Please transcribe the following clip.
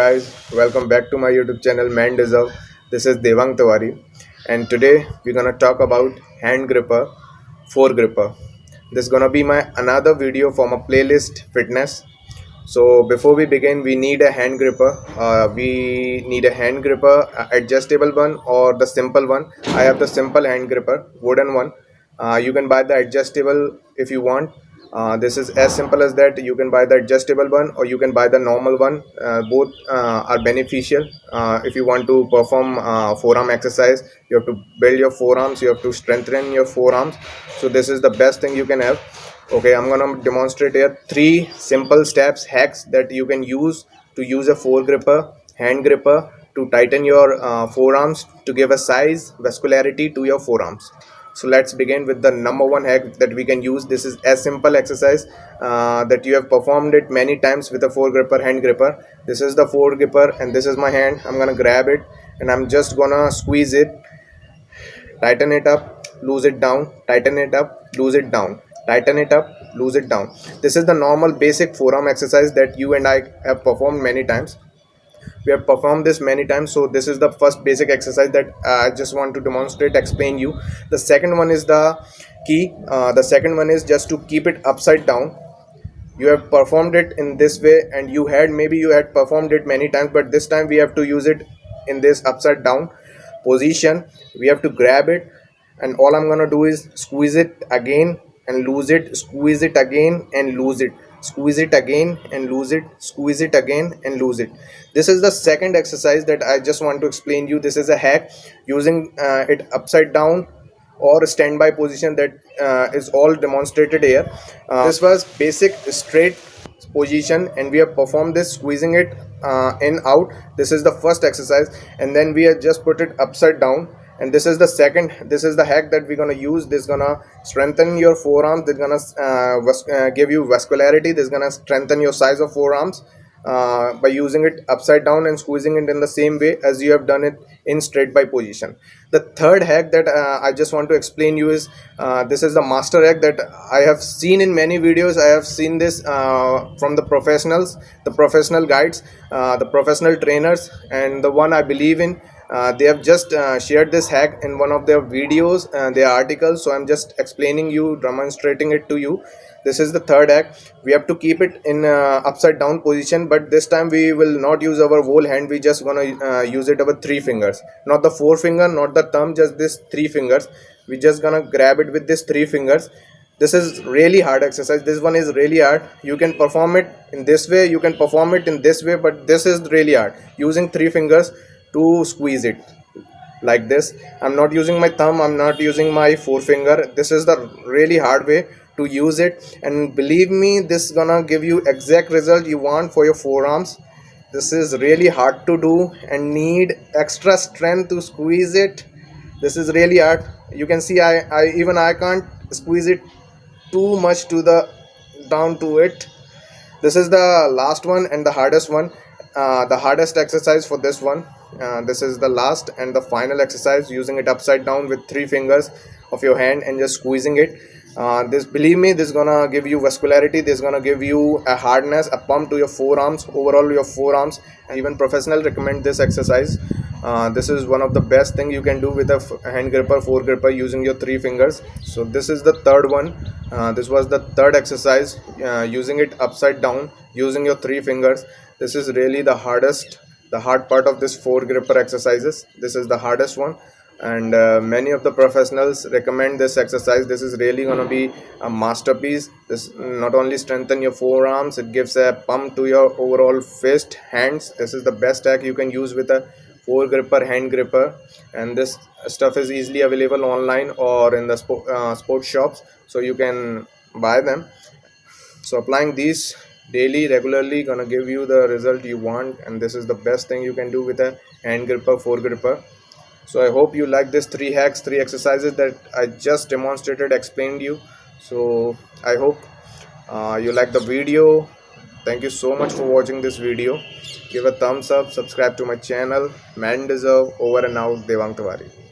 guys, welcome back to my YouTube channel Man Deserve. This is Devang.T, and today we're gonna talk about hand gripper, foregripper. This is gonna be my another video for my playlist fitness. So before we begin, we need a hand gripper. Adjustable one or the simple one. I have the simple hand gripper, wooden one. You can buy the adjustable if you want. This is as simple as that. You can buy the adjustable one or you can buy the normal one. Both are beneficial. If you want to perform forearm exercise, you have to build your forearms, you have to strengthen your forearms. So this is the best thing you can have. Okay, I'm gonna demonstrate here three simple steps, hacks that you can use to use a foregripper, hand gripper to tighten your forearms, to give a size, vascularity to your forearms. So let's begin with the number one hack that we can use. This is as simple exercise that you have performed it many times with a foregripper, hand gripper. This is the foregripper and this is my hand. I'm gonna grab it and I'm just gonna squeeze it, tighten it up, lose it down, tighten it up, lose it down, tighten it up, lose it down. This is the normal basic forearm exercise that you and I have performed many times. We have performed this many times. So this is the first basic exercise that I just want to demonstrate, explain you. The second one is the key. The second one is just to keep it upside down. You have performed it in this way and you had performed it many times, but this time we have to use it in this upside down position. We have to grab it and all I'm gonna do is squeeze it again and lose it, squeeze it again and lose it, squeeze it again and lose it, squeeze it again and lose it. This is the second exercise that I just want to explain you. This is a hack using it upside down or standby position that is all demonstrated here. This was basic straight position and we have performed this squeezing it in out. This is the first exercise and then we have just put it upside down, and this is the second. This is the hack that we're gonna use. This is gonna strengthen your forearms. This is gonna give you vascularity. This is gonna strengthen your size of forearms by using it upside down and squeezing it in the same way as you have done it in straight by position. The third hack that I just want to explain you is this is the master hack that I have seen in many videos. I have seen this from the professionals, the professional guides, the professional trainers, and the one I believe in. They have just shared this hack in one of their videos, their articles. So I'm just explaining you, demonstrating it to you. This is the third hack. We have to keep it in upside down position, but this time we will not use our whole hand. We just gonna use it our three fingers, not the forefinger, not the thumb, just this three fingers. We just gonna grab it with this three fingers. This is really hard exercise. This one is really hard. You can perform it in this way, you can perform it in this way, but this is really hard, using three fingers to squeeze it like this. I'm not using my thumb, I'm not using my forefinger. This is the really hard way to use it, and believe me, this is gonna give you exact result you want for your forearms. This is really hard to do and need extra strength to squeeze it. This is really hard. You can see I can't squeeze it too much to the down to it. This is the last one and the hardest one, the hardest exercise for this one. This is the last and the final exercise, using it upside down with three fingers of your hand and just squeezing it. This, believe me, this is gonna give you vascularity. This is gonna give you a hardness, a pump to your forearms, overall your forearms. Even professional recommend this exercise. This is one of the best thing you can do with a hand gripper, foregripper, using your three fingers. So this is the third one. This was the third exercise, using it upside down, using your three fingers. This is really the hardest, the hard part of this foregripper exercises. This is the hardest one, and many of the professionals recommend this exercise. This is really gonna be a masterpiece. This not only strengthen your forearms, it gives a pump to your overall fist, hands. This is the best hack you can use with a foregripper, hand gripper, and this stuff is easily available online or in the sports shops, so you can buy them. So applying these daily, regularly, gonna give you the result you want, and this is the best thing you can do with a hand gripper, foregripper. So I hope you like this three hacks, three exercises that I just demonstrated, explained you. So I hope you like the video. Thank you so much for watching this video. Give a thumbs up, subscribe to my channel. Man Deserve, over and out. Devang.T.